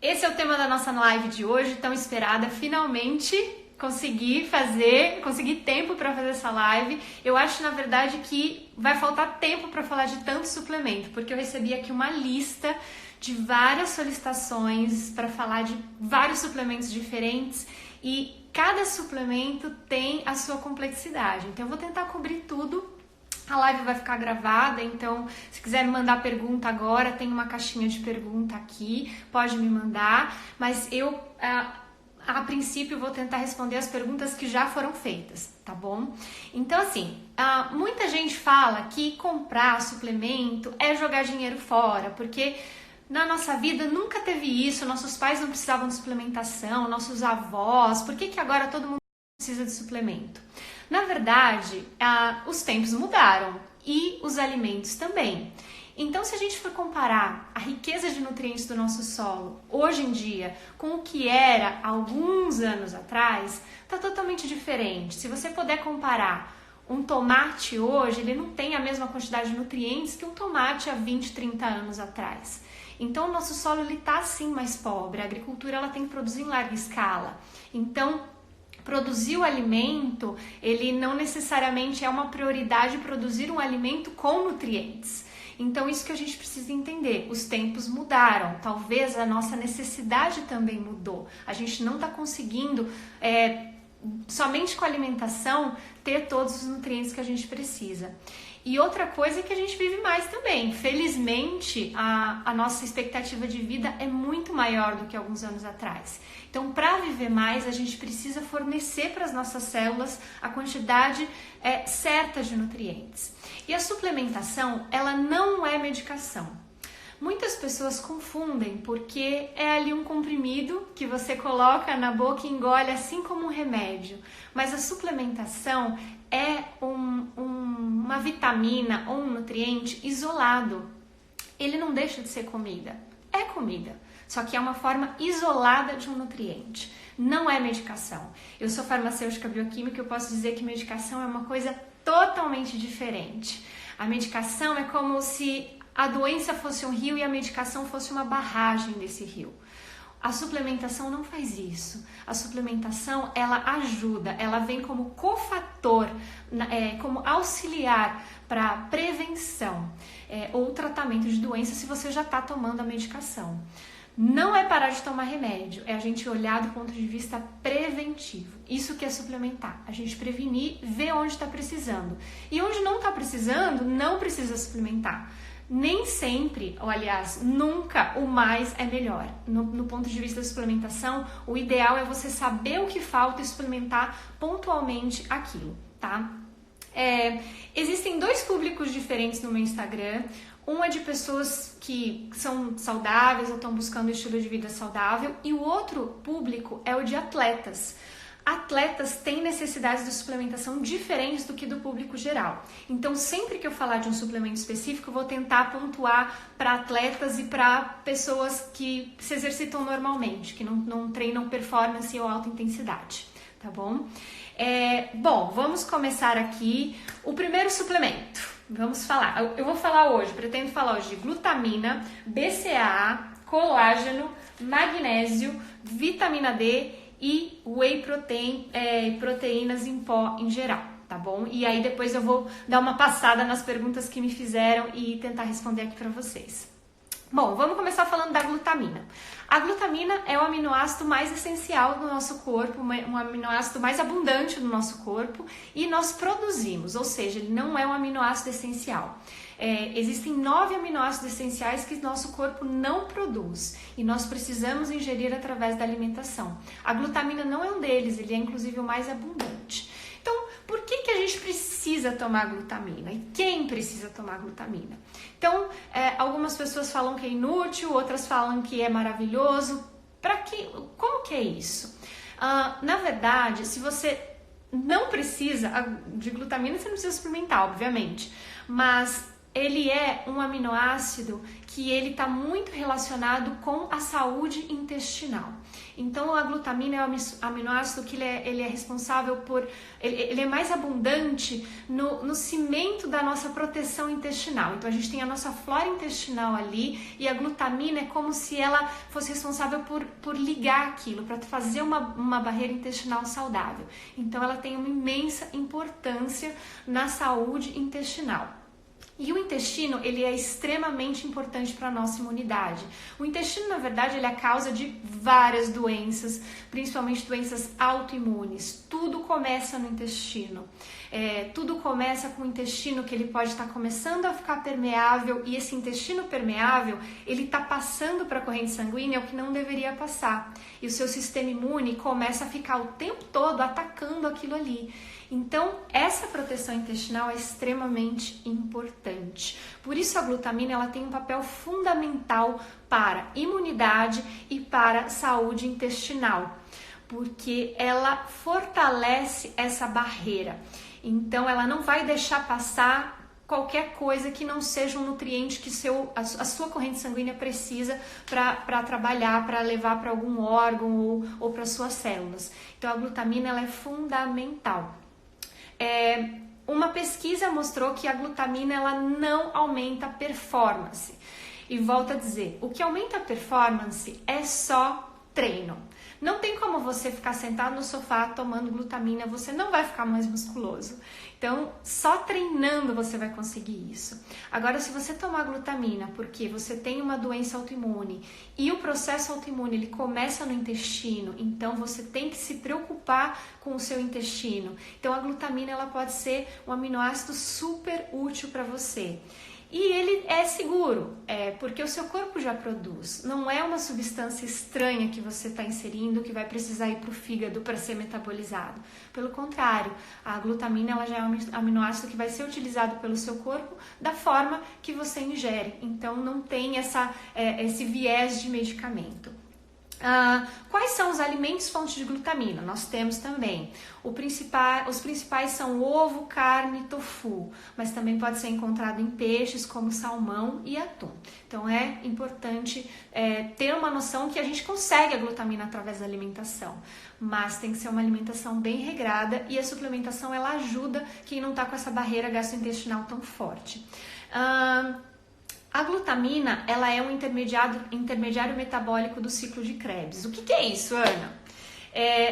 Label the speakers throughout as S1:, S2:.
S1: Esse é o tema da nossa live de hoje, tão esperada. Finalmente consegui tempo para fazer essa live. Eu acho, na verdade, que vai faltar tempo para falar de tanto suplemento, porque eu recebi aqui uma lista de várias solicitações para falar de vários suplementos diferentes e cada suplemento tem a sua complexidade. Então eu vou tentar cobrir tudo. A live vai ficar gravada, então se quiser me mandar pergunta agora, tem uma caixinha de pergunta aqui, pode me mandar, mas eu a princípio vou tentar responder as perguntas que já foram feitas, tá bom? Então assim, muita gente fala que comprar suplemento é jogar dinheiro fora, porque na nossa vida nunca teve isso, nossos pais não precisavam de suplementação, nossos avós, por que agora todo mundo precisa de suplemento? Na verdade, os tempos mudaram e os alimentos também. Então, se a gente for comparar a riqueza de nutrientes do nosso solo hoje em dia com o que era alguns anos atrás, está totalmente diferente. Se você puder comparar um tomate hoje, ele não tem a mesma quantidade de nutrientes que um tomate há 20, 30 anos atrás. Então, o nosso solo está sim mais pobre, a agricultura ela tem que produzir em larga escala. Então, produzir o alimento, ele não necessariamente é uma prioridade produzir um alimento com nutrientes. Então, isso que a gente precisa entender. Os tempos mudaram, talvez a nossa necessidade também mudou. A gente não está conseguindo, somente com a alimentação, ter todos os nutrientes que a gente precisa. E outra coisa é que a gente vive mais também. Felizmente, a nossa expectativa de vida é muito maior do que alguns anos atrás. Então, para viver mais, a gente precisa fornecer para as nossas células a quantidade certa de nutrientes. E a suplementação, ela não é medicação. Muitas pessoas confundem porque é ali um comprimido que você coloca na boca e engole assim como um remédio. Mas a suplementação é uma vitamina ou um nutriente isolado. Ele não deixa de ser comida. É comida, só que é uma forma isolada de um nutriente. Não é medicação. Eu sou farmacêutica bioquímica e eu posso dizer que medicação é uma coisa totalmente diferente. A medicação é como se a doença fosse um rio e a medicação fosse uma barragem desse rio. A suplementação não faz isso. A suplementação, ela ajuda, ela vem como cofator, como auxiliar para prevenção ou tratamento de doença se você já está tomando a medicação. Não é parar de tomar remédio, é a gente olhar do ponto de vista preventivo. Isso que é suplementar, a gente prevenir, ver onde está precisando. E onde não está precisando, não precisa suplementar. Nem sempre, ou aliás, nunca o mais é melhor. No ponto de vista da suplementação, o ideal é você saber o que falta e suplementar pontualmente aquilo, tá? Existem dois públicos diferentes no meu Instagram. Um é de pessoas que são saudáveis ou estão buscando um estilo de vida saudável, e o outro público é o de atletas. Atletas têm necessidades de suplementação diferentes do que do público geral. Então, sempre que eu falar de um suplemento específico, eu vou tentar pontuar para atletas e para pessoas que se exercitam normalmente, que não treinam performance ou alta intensidade, tá bom? Bom, vamos começar aqui. O primeiro suplemento, vamos falar. Eu vou falar hoje, pretendo falar hoje de glutamina, BCAA, colágeno, magnésio, vitamina D e whey protein, proteínas em pó em geral, tá bom? E aí depois eu vou dar uma passada nas perguntas que me fizeram e tentar responder aqui para vocês. Bom, vamos começar falando da glutamina. A glutamina é o aminoácido mais essencial do nosso corpo, um aminoácido mais abundante do nosso corpo, e nós produzimos, ou seja, ele não é um aminoácido essencial. Existem 9 aminoácidos essenciais que nosso corpo não produz e nós precisamos ingerir através da alimentação. A glutamina não é um deles, ele é inclusive o mais abundante. Então, por que a gente precisa tomar glutamina? E quem precisa tomar glutamina? Então, algumas pessoas falam que é inútil, outras falam que é maravilhoso. Como que é isso? Na verdade, se você não precisa de glutamina, você não precisa suplementar, obviamente. Mas ele é um aminoácido que ele está muito relacionado com a saúde intestinal. Então, a glutamina é um aminoácido que ele é responsável por... Ele é mais abundante no cimento da nossa proteção intestinal. Então, a gente tem a nossa flora intestinal ali e a glutamina é como se ela fosse responsável por ligar aquilo, para fazer uma barreira intestinal saudável. Então, ela tem uma imensa importância na saúde intestinal. E o intestino, ele é extremamente importante para a nossa imunidade. O intestino, na verdade, ele é a causa de várias doenças, principalmente doenças autoimunes. Tudo começa no intestino. Tudo começa com o intestino que ele pode estar começando a ficar permeável e esse intestino permeável, ele está passando para a corrente sanguínea o que não deveria passar. E o seu sistema imune começa a ficar o tempo todo atacando aquilo ali. Então, essa proteção intestinal é extremamente importante. Por isso, a glutamina ela tem um papel fundamental para imunidade e para saúde intestinal, porque ela fortalece essa barreira. Então, ela não vai deixar passar qualquer coisa que não seja um nutriente que a sua corrente sanguínea precisa para trabalhar, para levar para algum órgão ou para suas células. Então, a glutamina ela é fundamental. Uma pesquisa mostrou que a glutamina ela não aumenta a performance. E volto a dizer, o que aumenta a performance é só treino. Não tem como você ficar sentado no sofá tomando glutamina, você não vai ficar mais musculoso. Então, só treinando você vai conseguir isso. Agora, se você tomar glutamina porque você tem uma doença autoimune e o processo autoimune ele começa no intestino, então você tem que se preocupar com o seu intestino. Então, a glutamina ela pode ser um aminoácido super útil para você. E ele é seguro, porque o seu corpo já produz. Não é uma substância estranha que você está inserindo que vai precisar ir para o fígado para ser metabolizado. Pelo contrário, a glutamina ela já é um aminoácido que vai ser utilizado pelo seu corpo da forma que você ingere. Então não tem esse viés de medicamento. Quais são os alimentos fontes de glutamina? Nós temos também. Os principais são ovo, carne, tofu, mas também pode ser encontrado em peixes como salmão e atum. Então é importante ter uma noção que a gente consegue a glutamina através da alimentação, mas tem que ser uma alimentação bem regrada e a suplementação ela ajuda quem não está com essa barreira gastrointestinal tão forte. A glutamina, ela é um intermediário metabólico do ciclo de Krebs. O que é isso, Ana?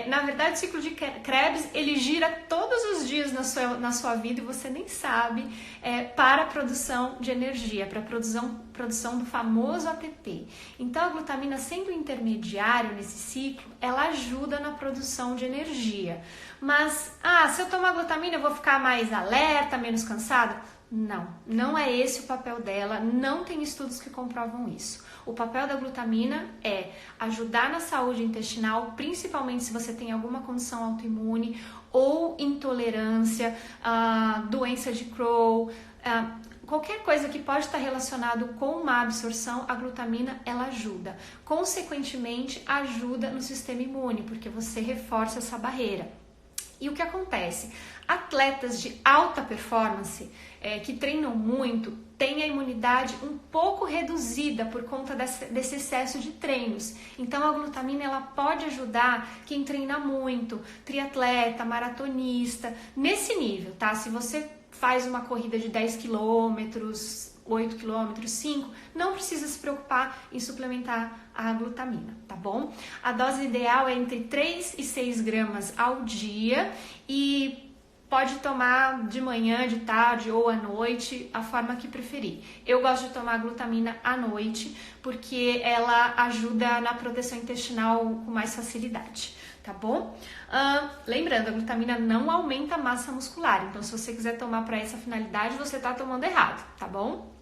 S1: Na verdade, o ciclo de Krebs, ele gira todos os dias na sua vida e você nem sabe, para a produção de energia, para a produção do famoso ATP. Então, a glutamina, sendo intermediário nesse ciclo, ela ajuda na produção de energia. Mas, se eu tomar glutamina, eu vou ficar mais alerta, menos cansada? Não é esse o papel dela, não tem estudos que comprovam isso. O papel da glutamina é ajudar na saúde intestinal, principalmente se você tem alguma condição autoimune ou intolerância, doença de Crohn, qualquer coisa que pode estar relacionado com uma absorção, a glutamina ela ajuda. Consequentemente, ajuda no sistema imune, porque você reforça essa barreira. E o que acontece? Atletas de alta performance, que treinam muito, têm a imunidade um pouco reduzida por conta desse excesso de treinos. Então, a glutamina ela pode ajudar quem treina muito, triatleta, maratonista, nesse nível, tá? Se você faz uma corrida de 10 quilômetros, 8 km, 5, não precisa se preocupar em suplementar a glutamina, tá bom? A dose ideal é entre 3 e 6 gramas ao dia e pode tomar de manhã, de tarde ou à noite, a forma que preferir. Eu gosto de tomar glutamina à noite porque ela ajuda na proteção intestinal com mais facilidade, tá bom? Lembrando, a glutamina não aumenta a massa muscular, então se você quiser tomar para essa finalidade, você tá tomando errado, tá bom?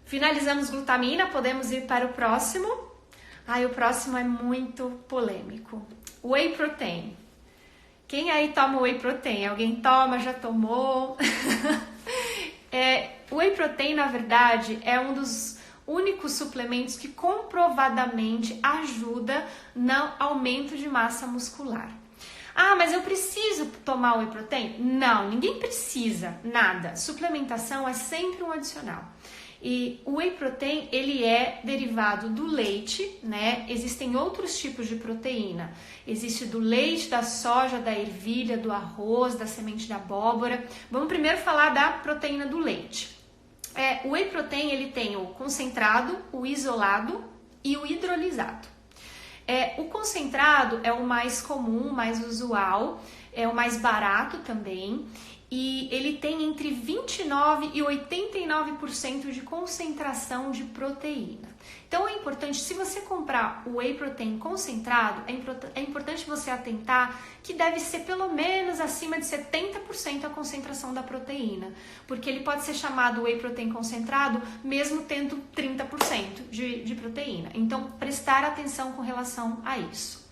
S1: Finalizamos glutamina, podemos ir para o próximo. O próximo é muito polêmico. Whey protein. Quem aí toma whey protein? Alguém toma, já tomou? Whey protein, na verdade, é um dos únicos suplementos que comprovadamente ajuda no aumento de massa muscular. Ah, mas eu preciso tomar whey protein? Não, ninguém precisa, nada. Suplementação é sempre um adicional. E o whey protein, ele é derivado do leite, né? Existem outros tipos de proteína. Existe do leite, da soja, da ervilha, do arroz, da semente de abóbora. Vamos primeiro falar da proteína do leite. O whey protein, ele tem o concentrado, o isolado e o hidrolisado. O concentrado é o mais comum, mais usual, é o mais barato também. E ele tem entre 29% e 89% de concentração de proteína. Então é importante, se você comprar o whey protein concentrado, é importante você atentar que deve ser pelo menos acima de 70% a concentração da proteína, porque ele pode ser chamado whey protein concentrado mesmo tendo 30% de proteína. Então prestar atenção com relação a isso.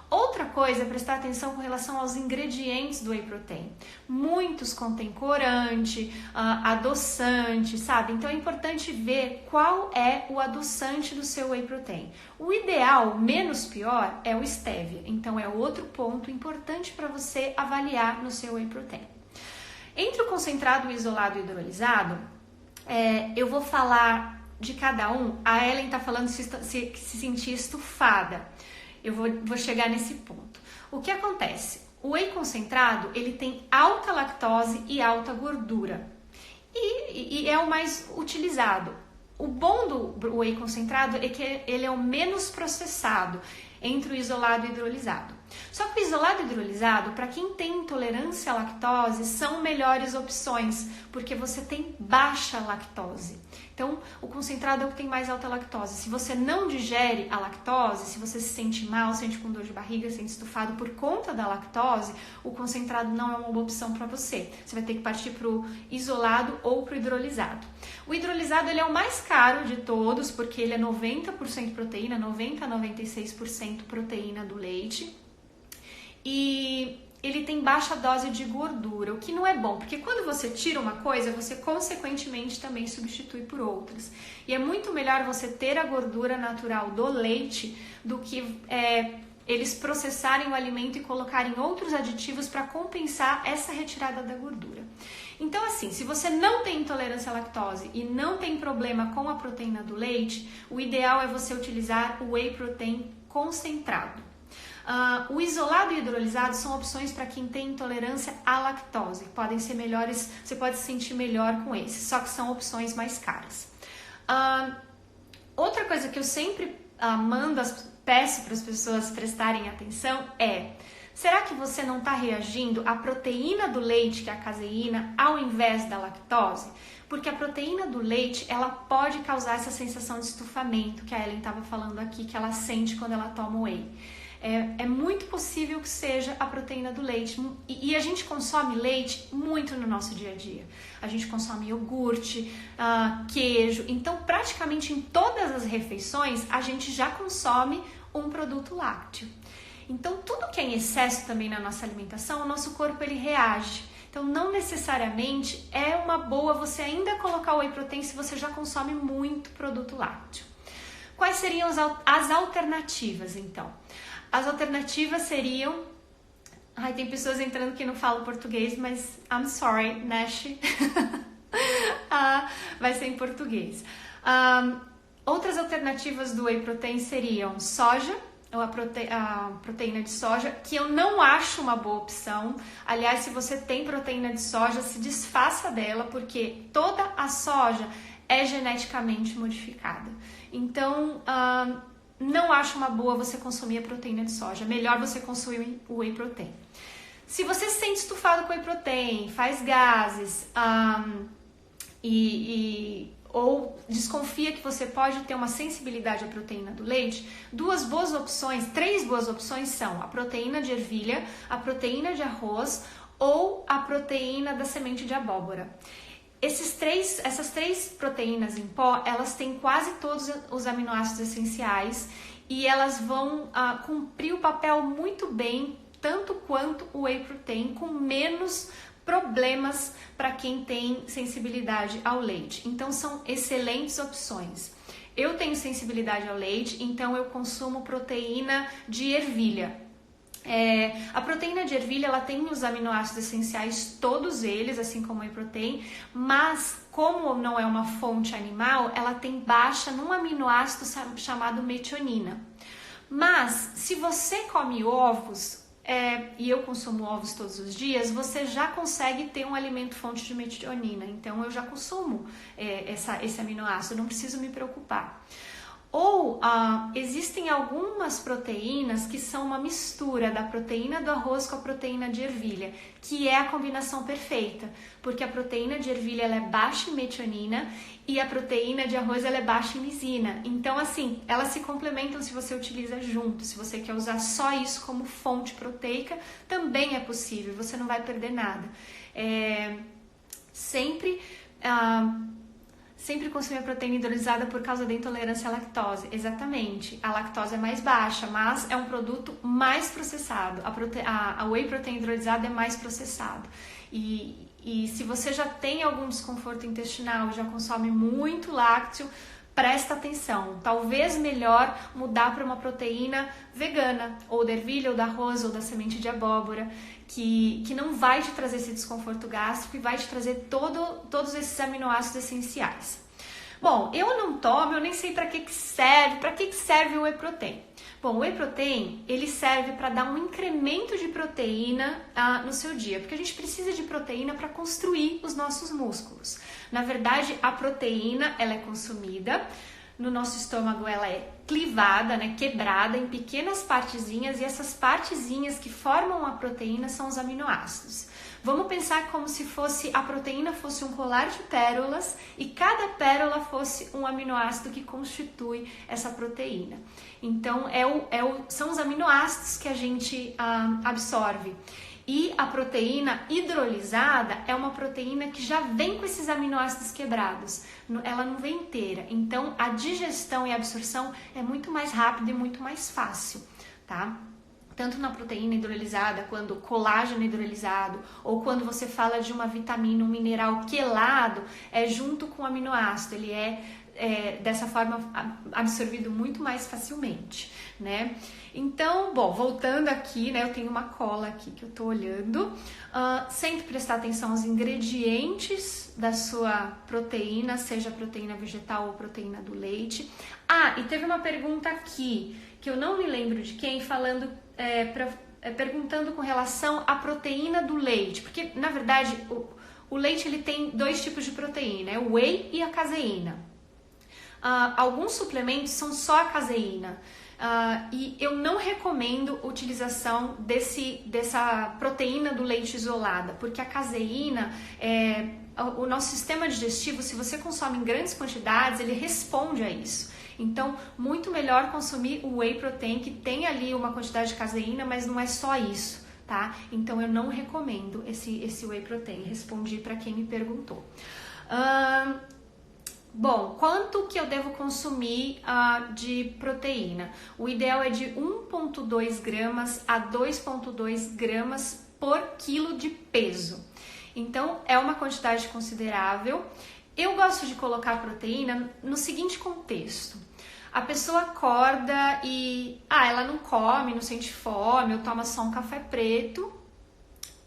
S1: Outra coisa é prestar atenção com relação aos ingredientes do whey protein. Muitos contêm corante, adoçante, sabe? Então é importante ver qual é o adoçante do seu whey protein. O ideal, menos pior, é o stevia. Então é outro ponto importante para você avaliar no seu whey protein. Entre o concentrado, o isolado e o hidrolisado, eu vou falar de cada um. A Ellen está falando se sentir estufada. Eu vou chegar nesse ponto. O que acontece? O whey concentrado, ele tem alta lactose e alta gordura. E é o mais utilizado. O bom do whey concentrado é que ele é o menos processado entre o isolado e o hidrolisado. Só que o isolado e o hidrolisado, para quem tem intolerância à lactose, são melhores opções, porque você tem baixa lactose. Então, o concentrado é o que tem mais alta lactose. Se você não digere a lactose, se você se sente mal, sente com dor de barriga, sente estufado por conta da lactose, o concentrado não é uma boa opção para você. Você vai ter que partir para o isolado ou para o hidrolisado. O hidrolisado ele é o mais caro de todos, porque ele é 90% proteína, 90% a 96% proteína do leite. E ele tem baixa dose de gordura, o que não é bom, porque quando você tira uma coisa, você consequentemente também substitui por outras. E é muito melhor você ter a gordura natural do leite do que eles processarem o alimento e colocarem outros aditivos para compensar essa retirada da gordura. Então, assim, se você não tem intolerância à lactose e não tem problema com a proteína do leite, o ideal é você utilizar o whey protein concentrado. O isolado e o hidrolisado são opções para quem tem intolerância à lactose. Podem ser melhores, você pode se sentir melhor com esses, só que são opções mais caras. Outra coisa que eu sempre peço para as pessoas prestarem atenção é: será que você não está reagindo à proteína do leite, que é a caseína, ao invés da lactose? Porque a proteína do leite, ela pode causar essa sensação de estufamento que a Ellen estava falando aqui, que ela sente quando ela toma whey. É muito possível que seja a proteína do leite. E a gente consome leite muito no nosso dia a dia. A gente consome iogurte, queijo. Então, praticamente em todas as refeições, a gente já consome um produto lácteo. Então, tudo que é em excesso também na nossa alimentação, o nosso corpo ele reage. Então, não necessariamente é uma boa você ainda colocar o whey protein se você já consome muito produto lácteo. Quais seriam as alternativas, então? As alternativas seriam... tem pessoas entrando que não falam português, mas I'm sorry, Nash. Vai ser em português. Outras alternativas do whey protein seriam soja, ou a proteína de soja, que eu não acho uma boa opção. Aliás, se você tem proteína de soja, se desfaça dela, porque toda a soja é geneticamente modificada. Então, não acho uma boa você consumir a proteína de soja. Melhor você consumir o whey protein. Se você se sente estufado com whey protein, faz gases ou desconfia que você pode ter uma sensibilidade à proteína do leite, três boas opções são a proteína de ervilha, a proteína de arroz ou a proteína da semente de abóbora. Essas três proteínas em pó, elas têm quase todos os aminoácidos essenciais e elas vão cumprir o papel muito bem, tanto quanto o whey protein, com menos problemas para quem tem sensibilidade ao leite. Então, são excelentes opções. Eu tenho sensibilidade ao leite, então eu consumo proteína de ervilha. A proteína de ervilha, ela tem os aminoácidos essenciais, todos eles, assim como o whey protein, mas como não é uma fonte animal, ela tem baixa num aminoácido chamado metionina. Mas se você come ovos, e eu consumo ovos todos os dias, você já consegue ter um alimento fonte de metionina. Então eu já consumo esse aminoácido, não preciso me preocupar. Ou existem algumas proteínas que são uma mistura da proteína do arroz com a proteína de ervilha, que é a combinação perfeita, porque a proteína de ervilha ela é baixa em metionina e a proteína de arroz ela é baixa em lisina. Então, assim, elas se complementam se você utiliza junto. Se você quer usar só isso como fonte proteica, também é possível, você não vai perder nada. Sempre consumir a proteína hidrolisada por causa da intolerância à lactose. Exatamente. A lactose é mais baixa, mas é um produto mais processado. A whey protein hidrolisada é mais processado. E se você já tem algum desconforto intestinal, já consome muito lácteo, presta atenção. Talvez melhor mudar para uma proteína vegana, ou da ervilha, ou da arroz, ou da semente de abóbora, que não vai te trazer esse desconforto gástrico e vai te trazer todos esses aminoácidos essenciais. Bom, eu não tomo, eu nem sei para que serve o whey protein. Bom, o whey protein, ele serve para dar um incremento de proteína no seu dia, porque a gente precisa de proteína para construir os nossos músculos. Na verdade, a proteína, ela é consumida, no nosso estômago ela é clivada, né, quebrada em pequenas partezinhas, e essas partezinhas que formam a proteína são os aminoácidos. Vamos pensar como se a proteína fosse um colar de pérolas e cada pérola fosse um aminoácido que constitui essa proteína. Então, são os aminoácidos que a gente absorve. E a proteína hidrolisada é uma proteína que já vem com esses aminoácidos quebrados, ela não vem inteira. Então, a digestão e a absorção é muito mais rápida e muito mais fácil, tá? Tanto na proteína hidrolisada, quando colágeno hidrolisado, ou quando você fala de uma vitamina, um mineral quelado, é junto com o aminoácido, ele dessa forma absorvido muito mais facilmente, né? Então, bom, voltando aqui, né, eu tenho uma cola aqui que eu tô olhando, sempre prestar atenção aos ingredientes da sua proteína, seja proteína vegetal ou proteína do leite. E teve uma pergunta aqui, que eu não me lembro de quem, perguntando com relação à proteína do leite, porque, na verdade, o leite ele tem dois tipos de proteína, o whey e a caseína. Alguns suplementos são só a caseína, e eu não recomendo a utilização dessa proteína do leite isolada, porque a caseína, o nosso sistema digestivo, se você consome em grandes quantidades, ele responde a isso. Então, muito melhor consumir o whey protein, que tem ali uma quantidade de caseína, mas não é só isso, tá? Então, eu não recomendo esse whey protein. Respondi para quem me perguntou. Bom, quanto que eu devo consumir de proteína? O ideal é de 1,2 gramas a 2,2 gramas por quilo de peso. Então, é uma quantidade considerável. Eu gosto de colocar proteína no seguinte contexto. A pessoa acorda e ela não come, não sente fome, ou toma só um café preto,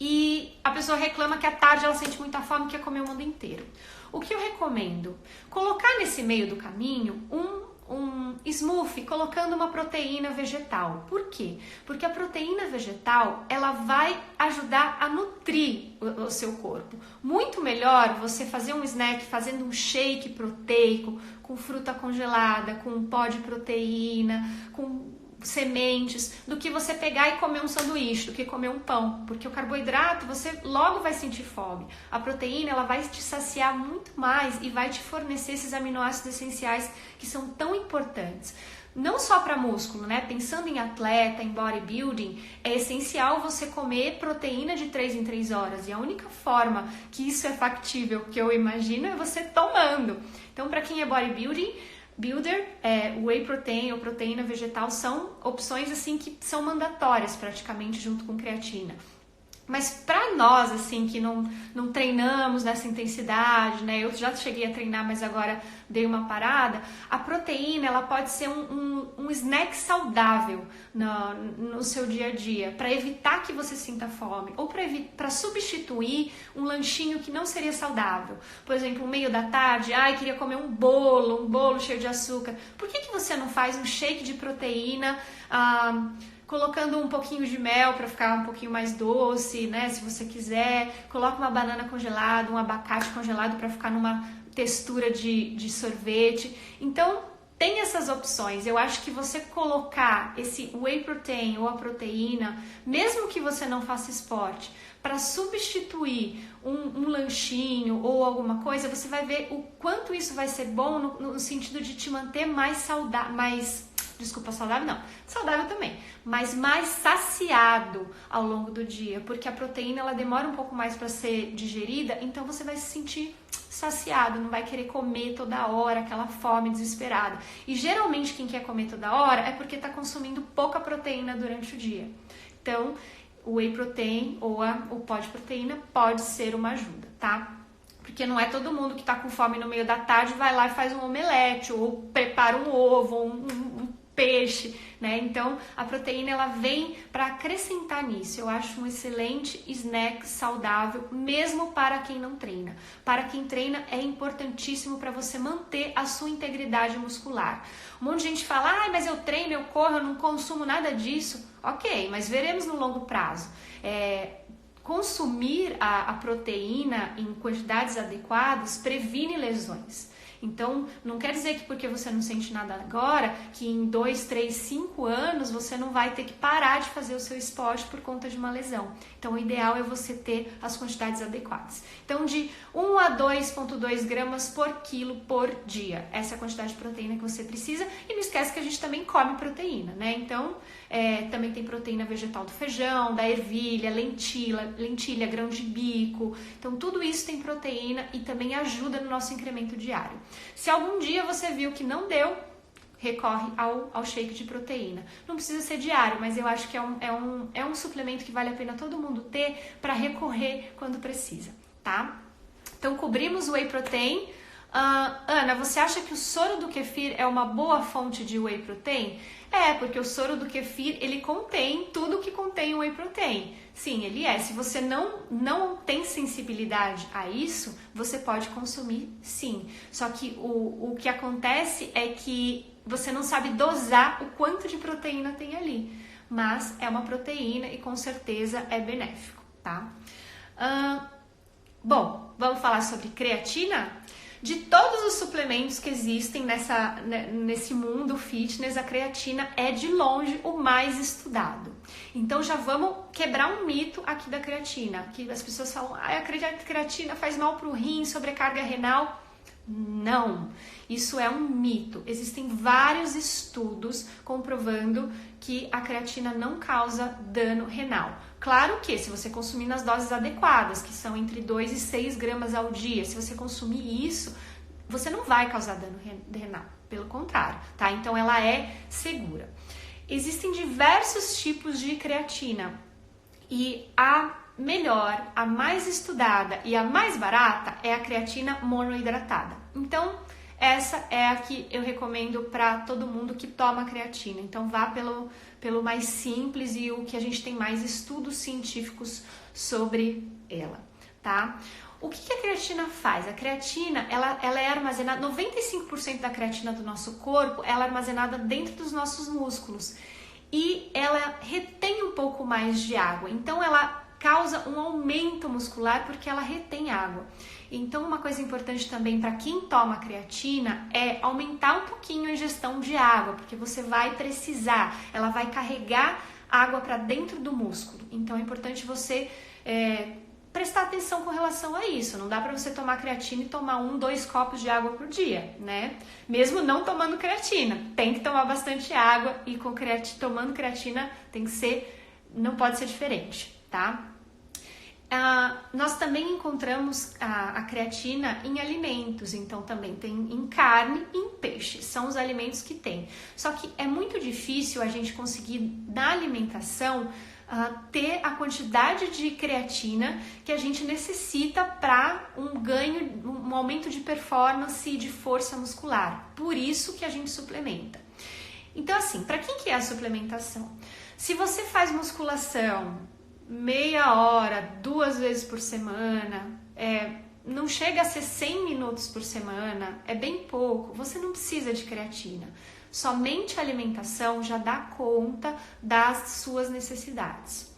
S1: e a pessoa reclama que à tarde ela sente muita fome e quer comer o mundo inteiro. O que eu recomendo? Colocar nesse meio do caminho um smoothie colocando uma proteína vegetal. Por quê? Porque a proteína vegetal, ela vai ajudar a nutrir o seu corpo. Muito melhor você fazer um snack fazendo um shake proteico, com fruta congelada, com pó de proteína, com sementes, do que você pegar e comer um sanduíche, do que comer um pão, porque o carboidrato você logo vai sentir fome. A proteína ela vai te saciar muito mais e vai te fornecer esses aminoácidos essenciais que são tão importantes. Não só para músculo, né? Pensando em atleta, em bodybuilding, é essencial você comer proteína de 3 em 3 horas. E a única forma que isso é factível, que eu imagino, é você tomando. Então, para quem é bodybuilder, whey protein ou proteína vegetal são opções assim que são mandatórias praticamente junto com creatina. Mas para nós, assim, que não treinamos nessa intensidade, né? Eu já cheguei a treinar, mas agora dei uma parada. A proteína, ela pode ser um snack saudável no seu dia a dia, para evitar que você sinta fome, ou para substituir um lanchinho que não seria saudável. Por exemplo, no meio da tarde, queria comer um bolo cheio de açúcar. Por que você não faz um shake de proteína, colocando um pouquinho de mel para ficar um pouquinho mais doce, né? Se você quiser, coloca uma banana congelada, um abacate congelado para ficar numa textura de sorvete. Então, tem essas opções. Eu acho que você colocar esse whey protein ou a proteína, mesmo que você não faça esporte, para substituir um lanchinho ou alguma coisa, você vai ver o quanto isso vai ser bom no sentido de te manter mais saudável, saudável não, saudável também, mas mais saciado ao longo do dia, porque a proteína ela demora um pouco mais para ser digerida, então você vai se sentir saciado, não vai querer comer toda hora, aquela fome desesperada. E geralmente quem quer comer toda hora é porque está consumindo pouca proteína durante o dia. Então, o whey protein ou o pó de proteína pode ser uma ajuda, tá? Porque não é todo mundo que está com fome no meio da tarde vai lá e faz um omelete ou prepara um ovo ou um peixe, né? Então, a proteína ela vem para acrescentar nisso. Eu acho um excelente snack saudável, mesmo para quem não treina. Para quem treina, é importantíssimo para você manter a sua integridade muscular. Um monte de gente fala, mas eu treino, eu corro, eu não consumo nada disso. Ok, mas veremos no longo prazo. Consumir a proteína em quantidades adequadas previne lesões. Então, não quer dizer que porque você não sente nada agora, que em 2, 3, 5 anos você não vai ter que parar de fazer o seu esporte por conta de uma lesão. Então, o ideal é você ter as quantidades adequadas. Então, de 1 a 2,2 gramas por quilo por dia. Essa é a quantidade de proteína que você precisa. E não esquece que a gente também come proteína, né? Então, também tem proteína vegetal do feijão, da ervilha, lentilha, grão de bico. Então, tudo isso tem proteína e também ajuda no nosso incremento diário. Se algum dia você viu que não deu, recorre ao shake de proteína. Não precisa ser diário, mas eu acho que é um suplemento que vale a pena todo mundo ter para recorrer quando precisa, tá? Então, cobrimos o whey protein. Ana, você acha que o soro do kefir é uma boa fonte de whey protein? Porque o soro do kefir, ele contém tudo que contém o whey protein. Sim, ele é. Se você não tem sensibilidade a isso, você pode consumir sim. Só que o que acontece é que você não sabe dosar o quanto de proteína tem ali. Mas é uma proteína e com certeza é benéfico, tá? Bom, vamos falar sobre creatina? De todos os suplementos que existem nesse mundo fitness, a creatina é de longe o mais estudado. Então já vamos quebrar um mito aqui da creatina, que as pessoas falam, a creatina faz mal para o rim, sobrecarga renal. Não, isso é um mito. Existem vários estudos comprovando que a creatina não causa dano renal. Claro que se você consumir nas doses adequadas, que são entre 2 e 6 gramas ao dia, se você consumir isso, você não vai causar dano renal, pelo contrário, tá? Então ela é segura. Existem diversos tipos de creatina e a melhor, a mais estudada e a mais barata é a creatina monoidratada. Então, essa é a que eu recomendo para todo mundo que toma creatina. Então, vá pelo mais simples e o que a gente tem mais estudos científicos sobre ela, tá? O que a creatina faz? A creatina, ela é armazenada, 95% da creatina do nosso corpo, ela é armazenada dentro dos nossos músculos. E ela retém um pouco mais de água. Então, ela causa um aumento muscular porque ela retém água. Então, uma coisa importante também para quem toma creatina é aumentar um pouquinho a ingestão de água, porque você vai precisar, ela vai carregar água para dentro do músculo. Então, é importante você prestar atenção com relação a isso. Não dá para você tomar creatina e tomar 1, 2 copos de água por dia, né? Mesmo não tomando creatina, tem que tomar bastante água e tomando creatina não pode ser diferente, tá? Nós também encontramos a creatina em alimentos, então também tem em carne e em peixe, são os alimentos que tem. Só que é muito difícil a gente conseguir, na alimentação, ter a quantidade de creatina que a gente necessita para um ganho, um aumento de performance e de força muscular. Por isso que a gente suplementa. Então, assim, para quem que é a suplementação? Se você faz musculação meia hora, 2 vezes por semana, não chega a ser 100 minutos por semana, é bem pouco, você não precisa de creatina. Somente a alimentação já dá conta das suas necessidades.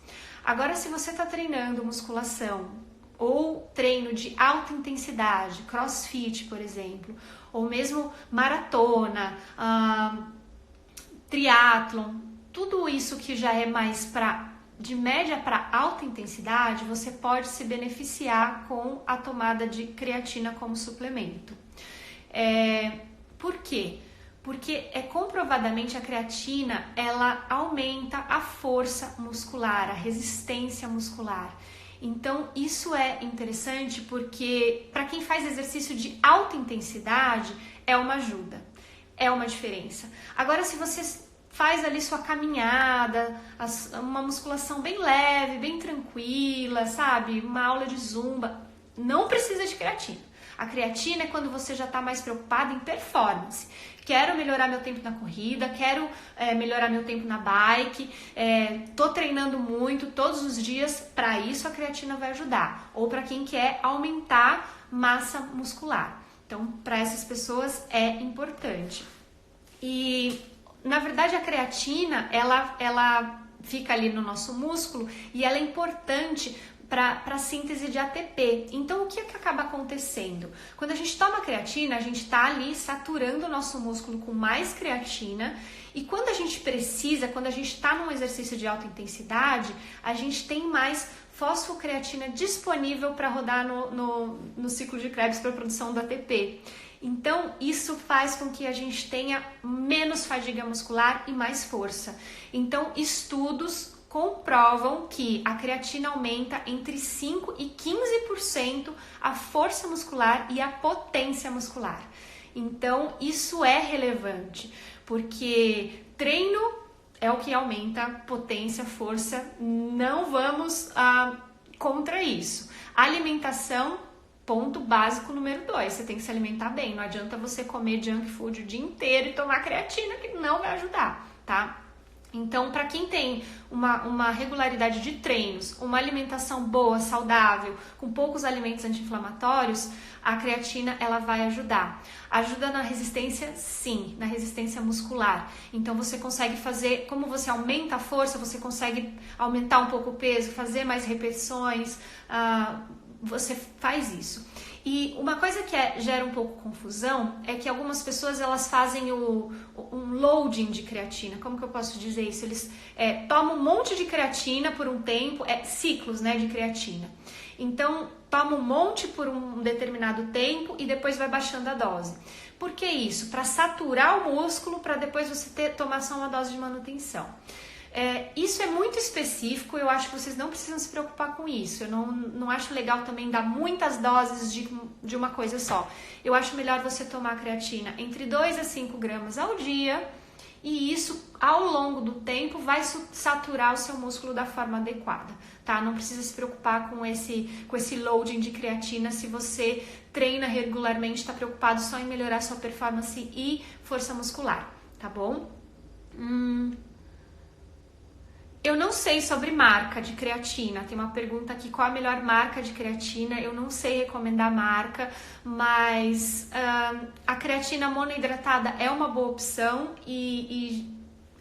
S1: Agora, se você está treinando musculação ou treino de alta intensidade, crossfit, por exemplo, ou mesmo maratona, triatlon, tudo isso que já é mais de média para alta intensidade, você pode se beneficiar com a tomada de creatina como suplemento. Por quê? Porque comprovadamente a creatina, ela aumenta a força muscular, a resistência muscular. Então isso é interessante porque para quem faz exercício de alta intensidade é uma ajuda, é uma diferença. Agora, se você faz ali sua caminhada, uma musculação bem leve, bem tranquila, sabe? Uma aula de zumba, não precisa de creatina. A creatina é quando você já está mais preocupado em performance. Quero melhorar meu tempo na corrida, quero melhorar meu tempo na bike, tô treinando muito todos os dias, para isso a creatina vai ajudar. Ou para quem quer aumentar massa muscular. Então, para essas pessoas é importante. E, na verdade, a creatina, ela fica ali no nosso músculo e ela é importante para a síntese de ATP. Então, o que acaba acontecendo? Quando a gente toma creatina, a gente está ali saturando o nosso músculo com mais creatina e quando a gente precisa, quando a gente está num exercício de alta intensidade, a gente tem mais fosfocreatina disponível para rodar no ciclo de Krebs para a produção do ATP. Então, isso faz com que a gente tenha menos fadiga muscular e mais força. Então, estudos comprovam que a creatina aumenta entre 5% e 15% a força muscular e a potência muscular. Então, isso é relevante, porque treino é o que aumenta potência, força, não vamos contra isso. Alimentação, ponto básico número 2, você tem que se alimentar bem, não adianta você comer junk food o dia inteiro e tomar creatina, que não vai ajudar, tá? Então, para quem tem uma regularidade de treinos, uma alimentação boa, saudável, com poucos alimentos anti-inflamatórios, a creatina ela vai ajudar. Ajuda na resistência, sim, na resistência muscular. Então, você consegue fazer, como você aumenta a força, você consegue aumentar um pouco o peso, fazer mais repetições, você faz isso. E uma coisa que gera um pouco confusão é que algumas pessoas elas fazem um loading de creatina. Como que eu posso dizer isso? Eles tomam um monte de creatina por um tempo, ciclos, né, de creatina. Então, toma um monte por um determinado tempo e depois vai baixando a dose. Por que isso? Para saturar o músculo, para depois você tomar só uma dose de manutenção. Isso é muito específico, eu acho que vocês não precisam se preocupar com isso. Eu não acho legal também dar muitas doses de uma coisa só. Eu acho melhor você tomar creatina entre 2 a 5 gramas ao dia e isso, ao longo do tempo, vai saturar o seu músculo da forma adequada, tá? Não precisa se preocupar com esse loading de creatina se você treina regularmente, está preocupado só em melhorar sua performance e força muscular, tá bom? Eu não sei sobre marca de creatina. Tem uma pergunta aqui, qual a melhor marca de creatina? Eu não sei recomendar marca, mas a creatina monoidratada é uma boa opção e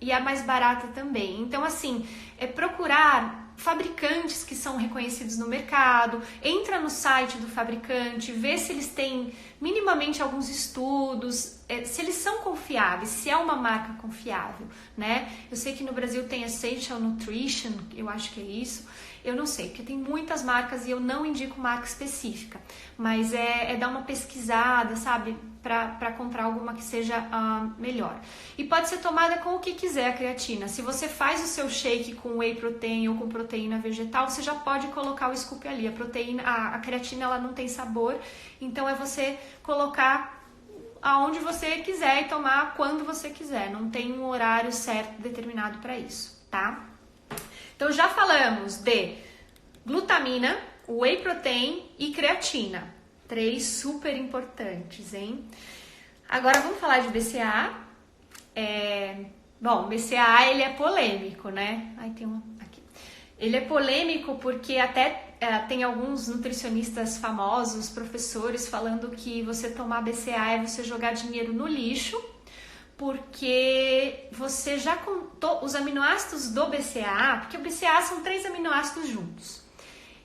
S1: é mais barata também. Então, assim, procurar fabricantes que são reconhecidos no mercado, entra no site do fabricante, vê se eles têm minimamente alguns estudos, se eles são confiáveis, se é uma marca confiável, né? Eu sei que no Brasil tem Essential Nutrition, eu acho que é isso, eu não sei, porque tem muitas marcas e eu não indico marca específica, mas é dar uma pesquisada, sabe? para comprar alguma que seja melhor. E pode ser tomada com o que quiser a creatina. Se você faz o seu shake com whey protein ou com proteína vegetal, você já pode colocar o scoop ali. A creatina ela não tem sabor, então é você colocar aonde você quiser e tomar quando você quiser. Não tem um horário certo determinado para isso, tá? Então já falamos de glutamina, whey protein e creatina. 3 super importantes, hein? Agora vamos falar de BCAA. Bom, BCAA ele é polêmico, né? Tem um aqui. Ele é polêmico porque até tem alguns nutricionistas famosos, professores, falando que você tomar BCAA é você jogar dinheiro no lixo, porque você já contou os aminoácidos do BCAA, porque o BCAA são 3 aminoácidos juntos.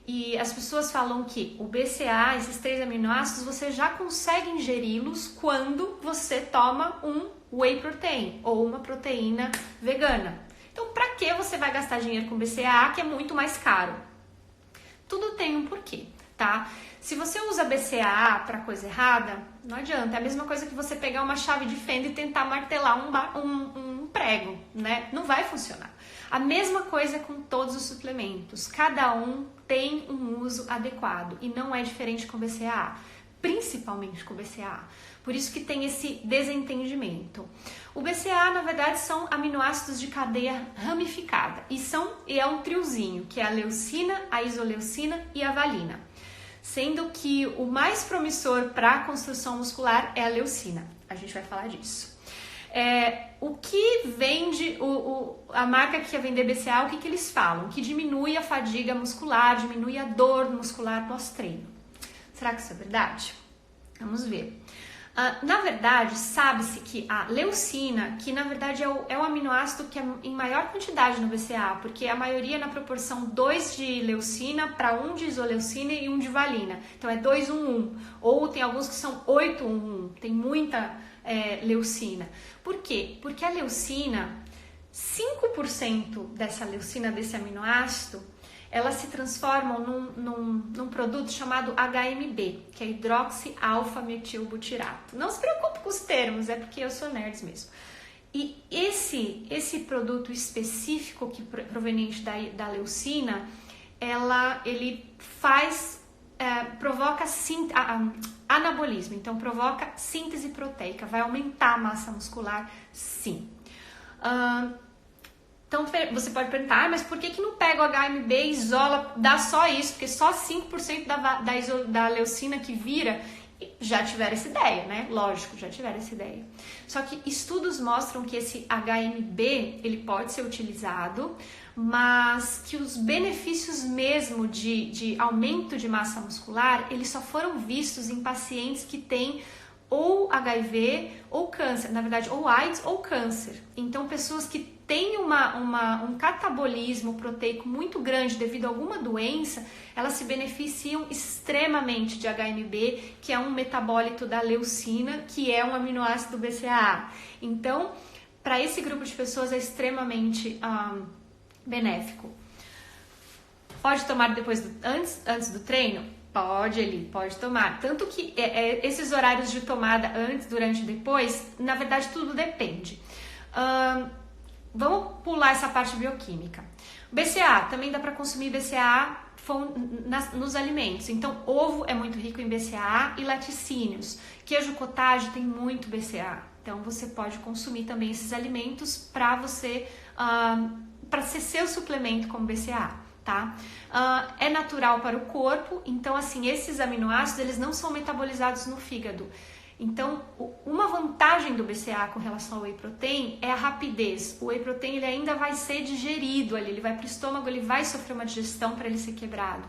S1: E as pessoas falam que o BCAA, esses 3 aminoácidos, você já consegue ingeri-los quando você toma um whey protein ou uma proteína vegana. Então, para que você vai gastar dinheiro com BCAA, que é muito mais caro? Tudo tem um porquê, tá? Se você usa BCAA para coisa errada, não adianta. É a mesma coisa que você pegar uma chave de fenda e tentar martelar um prego, né? Não vai funcionar. A mesma coisa com todos os suplementos. Cada um tem um uso adequado e não é diferente com BCAA, principalmente com BCAA. Por isso que tem esse desentendimento. O BCAA, na verdade, são aminoácidos de cadeia ramificada e é um triozinho, que é a leucina, a isoleucina e a valina. Sendo que o mais promissor para a construção muscular é a leucina. A gente vai falar disso. O que vende, a marca que quer vender BCAA, o que eles falam? Que diminui a fadiga muscular, diminui a dor muscular pós-treino. Será que isso é verdade? Vamos ver. Na verdade, sabe-se que a leucina, que na verdade é o aminoácido que é em maior quantidade no BCAA, porque a maioria é na proporção 2 de leucina para 1 de isoleucina e 1 de valina. Então é 2-1-1. Ou tem alguns que são 8-1-1. Tem muita leucina. Por quê? Porque a leucina, 5% dessa leucina, desse aminoácido, elas se transformam num produto chamado HMB, que é hidroxi-alfa-metilbutirato. Não se preocupe com os termos, é porque eu sou nerd mesmo. E esse produto específico que proveniente da leucina, ele provoca anabolismo, então provoca síntese proteica, vai aumentar a massa muscular, sim. Então você pode perguntar, mas por que não pega o HMB e isola, dá só isso? Porque só 5% da leucina que vira. Já tiveram essa ideia, né? Lógico, já tiveram essa ideia. Só que estudos mostram que esse HMB, ele pode ser utilizado, mas que os benefícios mesmo de aumento de massa muscular, eles só foram vistos em pacientes que têm ou HIV ou câncer, na verdade, ou AIDS ou câncer. Então, pessoas que têm um catabolismo proteico muito grande devido a alguma doença, elas se beneficiam extremamente de HMB, que é um metabólito da leucina, que é um aminoácido do BCAA. Então, para esse grupo de pessoas é extremamente benéfico. Pode tomar antes do treino? Pode tomar. Tanto que esses horários de tomada antes, durante e depois, na verdade tudo depende. Vamos pular essa parte bioquímica. BCAA, também dá para consumir BCAA nos alimentos. Então, ovo é muito rico em BCAA e laticínios. Queijo cottage tem muito BCAA. Então, você pode consumir também esses alimentos para ser seu suplemento como BCAA. Tá? É natural para o corpo, então assim, esses aminoácidos eles não são metabolizados no fígado. Então, uma vantagem do BCAA com relação ao whey protein é a rapidez. O whey protein ele ainda vai ser digerido ali, ele vai para o estômago, ele vai sofrer uma digestão para ele ser quebrado.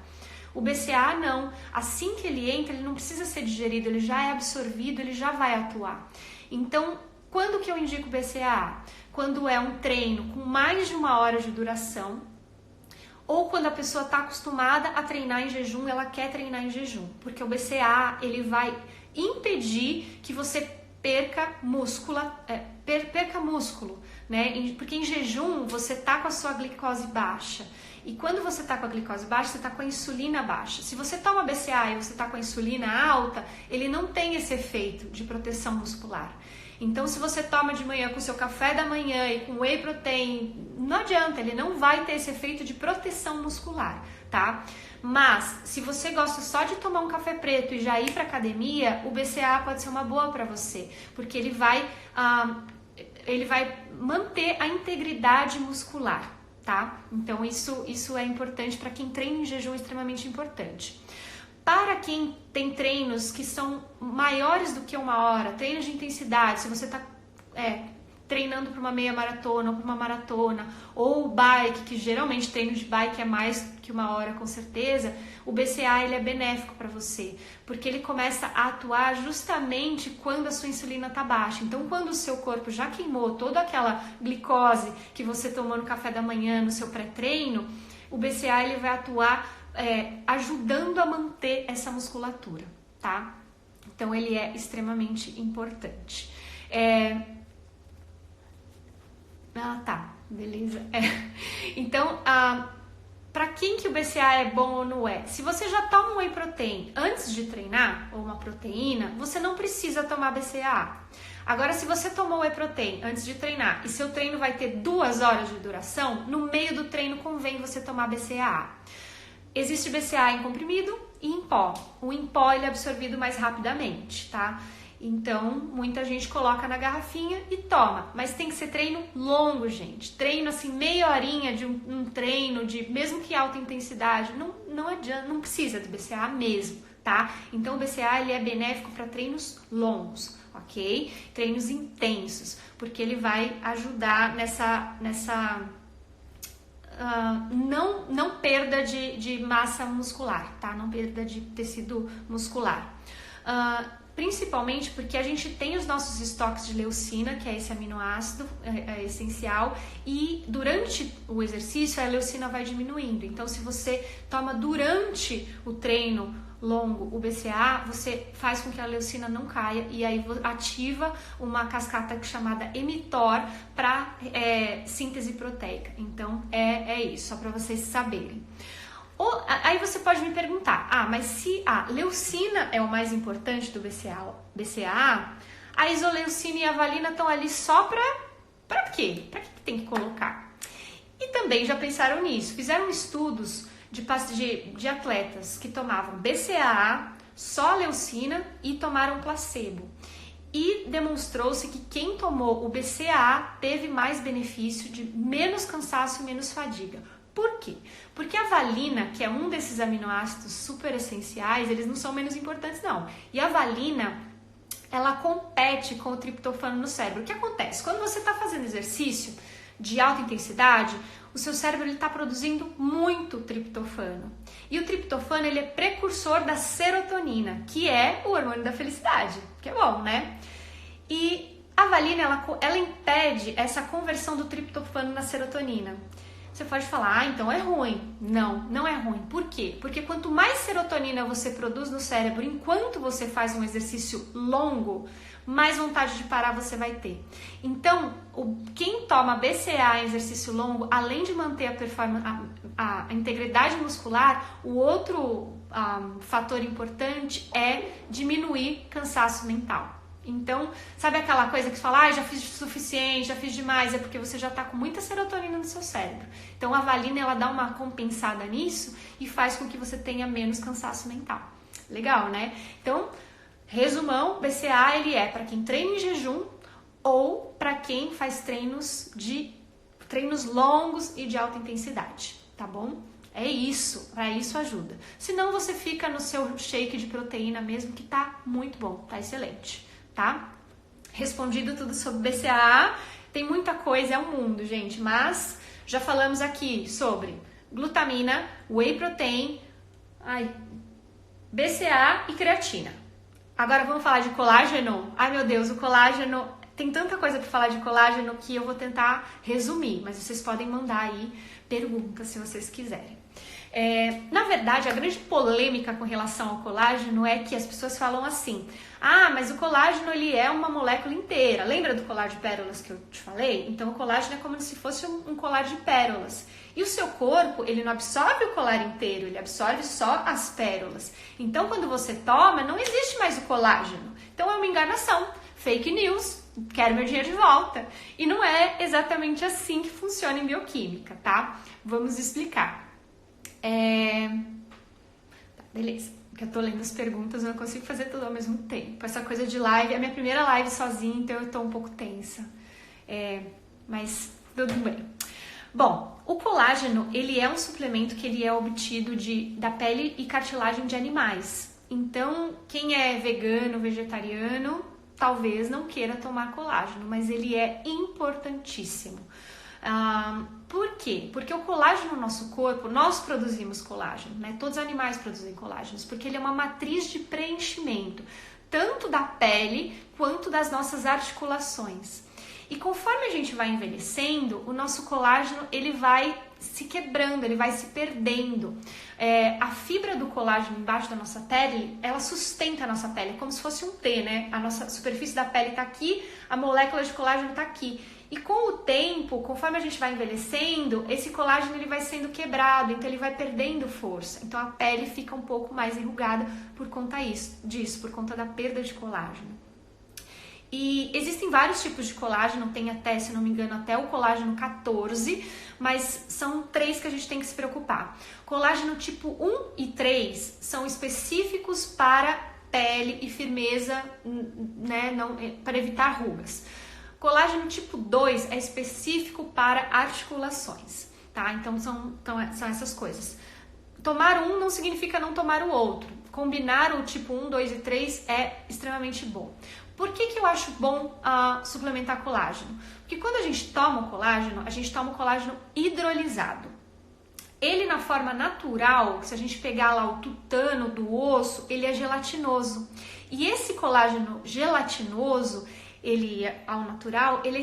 S1: O BCAA não, assim que ele entra, ele não precisa ser digerido, ele já é absorvido, ele já vai atuar. Então, quando que eu indico BCAA? Quando é um treino com mais de 1 hora de duração, ou quando a pessoa está acostumada a treinar em jejum, ela quer treinar em jejum, porque o BCAA ele vai impedir que você perca músculo, né? Porque em jejum você tá com a sua glicose baixa. E quando você tá com a glicose baixa, você tá com a insulina baixa. Se você toma BCA e você tá com a insulina alta, ele não tem esse efeito de proteção muscular. Então, se você toma de manhã com o seu café da manhã e com whey protein, não adianta, ele não vai ter esse efeito de proteção muscular, tá? Mas, se você gosta só de tomar um café preto e já ir para academia, o BCA pode ser uma boa para você, porque ele vai manter a integridade muscular, tá? Então, isso é importante para quem treina em jejum, é extremamente importante. Para quem tem treinos que são maiores do que 1 hora, treinos de intensidade, se você está treinando para uma meia maratona ou para uma maratona, ou bike, que geralmente treino de bike é mais que 1 hora com certeza, o BCA ele é benéfico para você, porque ele começa a atuar justamente quando a sua insulina está baixa. Então, quando o seu corpo já queimou toda aquela glicose que você tomou no café da manhã, no seu pré-treino, o BCA ele vai atuar ajudando a manter essa musculatura, tá? Então, ele é extremamente importante. Tá, beleza. Então, para quem que o BCA é bom ou não é? Se você já toma um whey protein antes de treinar, ou uma proteína, você não precisa tomar BCA. Agora, se você tomou whey protein antes de treinar e seu treino vai ter 2 horas de duração, no meio do treino convém você tomar BCA. Existe BCA em comprimido e em pó. O em pó ele é absorvido mais rapidamente, tá? Então, muita gente coloca na garrafinha e toma. Mas tem que ser treino longo, gente. Treino assim, meia horinha de um treino, mesmo que alta intensidade, não adianta, não precisa do BCA mesmo, tá? Então, o BCA ele é benéfico para treinos longos, ok? Treinos intensos, porque ele vai ajudar nessa não perda de massa muscular, tá? Não perda de tecido muscular. Principalmente porque a gente tem os nossos estoques de leucina, que é esse aminoácido essencial, e durante o exercício a leucina vai diminuindo. Então, se você toma durante o treino longo o BCA, você faz com que a leucina não caia e aí ativa uma cascata chamada mTOR para síntese proteica. Então, é isso, só para vocês saberem. Aí você pode me perguntar, mas se a leucina é o mais importante do BCA, a isoleucina e a valina estão ali só para quê? Para que tem que colocar? E também já pensaram nisso, fizeram estudos de atletas que tomavam BCA, só leucina e tomaram placebo. E demonstrou-se que quem tomou o BCA teve mais benefício de menos cansaço e menos fadiga. Por quê? Porque a valina, que é um desses aminoácidos super essenciais, eles não são menos importantes não. E a valina, ela compete com o triptofano no cérebro. O que acontece? Quando você está fazendo exercício de alta intensidade, o seu cérebro está produzindo muito triptofano. E o triptofano ele é precursor da serotonina, que é o hormônio da felicidade, que é bom, né? E a valina, ela impede essa conversão do triptofano na serotonina. Você pode falar, então é ruim. Não, não é ruim. Por quê? Porque quanto mais serotonina você produz no cérebro enquanto você faz um exercício longo, mais vontade de parar você vai ter. Então, quem toma BCA em exercício longo, além de manter a performance, a integridade muscular, o outro fator importante é diminuir cansaço mental. Então, sabe aquela coisa que você fala, já fiz o suficiente, já fiz demais, é porque você já está com muita serotonina no seu cérebro. Então, a valina, ela dá uma compensada nisso e faz com que você tenha menos cansaço mental. Legal, né? Então, resumão, BCA, ele é para quem treina em jejum ou para quem faz treinos longos e de alta intensidade, tá bom? É isso, para isso ajuda. Senão, você fica no seu shake de proteína mesmo, que tá muito bom, tá excelente. Tá? Respondido tudo sobre BCAA, tem muita coisa, é um mundo, gente, mas já falamos aqui sobre glutamina, whey protein, BCAA e creatina. Agora vamos falar de colágeno. Ai meu Deus, o colágeno, tem tanta coisa para falar de colágeno que eu vou tentar resumir, mas vocês podem mandar aí perguntas se vocês quiserem. Na verdade, a grande polêmica com relação ao colágeno é que as pessoas falam assim: ah, mas o colágeno ele é uma molécula inteira. Lembra do colar de pérolas que eu te falei? Então o colágeno é como se fosse um colar de pérolas. E o seu corpo, ele não absorve o colar inteiro, ele absorve só as pérolas. Então quando você toma, não existe mais o colágeno. Então é uma enganação, fake news, quero meu dinheiro de volta. E não é exatamente assim que funciona em bioquímica, tá? Vamos explicar. Tá, beleza. Que eu tô lendo as perguntas, eu não consigo fazer tudo ao mesmo tempo. Essa coisa de live, é a minha primeira live sozinha, então eu tô um pouco tensa. Mas tudo bem. Bom, o colágeno, ele é um suplemento que ele é obtido da pele e cartilagem de animais. Então, quem é vegano, vegetariano, talvez não queira tomar colágeno, mas ele é importantíssimo. Por quê? Porque o colágeno no nosso corpo, nós produzimos colágeno, né? Todos os animais produzem colágenos, porque ele é uma matriz de preenchimento, tanto da pele quanto das nossas articulações. E conforme a gente vai envelhecendo, o nosso colágeno ele vai se quebrando, ele vai se perdendo. A fibra do colágeno embaixo da nossa pele, ela sustenta a nossa pele, como se fosse um T, né? A nossa superfície da pele está aqui, a molécula de colágeno está aqui. E com o tempo, conforme a gente vai envelhecendo, esse colágeno ele vai sendo quebrado, então ele vai perdendo força. Então a pele fica um pouco mais enrugada por conta disso, por conta da perda de colágeno. E existem vários tipos de colágeno, tem até, se não me engano, até o colágeno 14, mas são 3 que a gente tem que se preocupar. Colágeno tipo 1 e 3 são específicos para pele e firmeza, né, para evitar rugas. Colágeno tipo 2 é específico para articulações, tá? Então são essas coisas. Tomar um não significa não tomar o outro. Combinar o tipo 1, 2 e 3 é extremamente bom. Por que eu acho bom suplementar colágeno? Porque quando a gente toma o colágeno hidrolisado. Ele na forma natural, se a gente pegar lá o tutano do osso, ele é gelatinoso. E esse colágeno gelatinoso, ele ao natural, ele é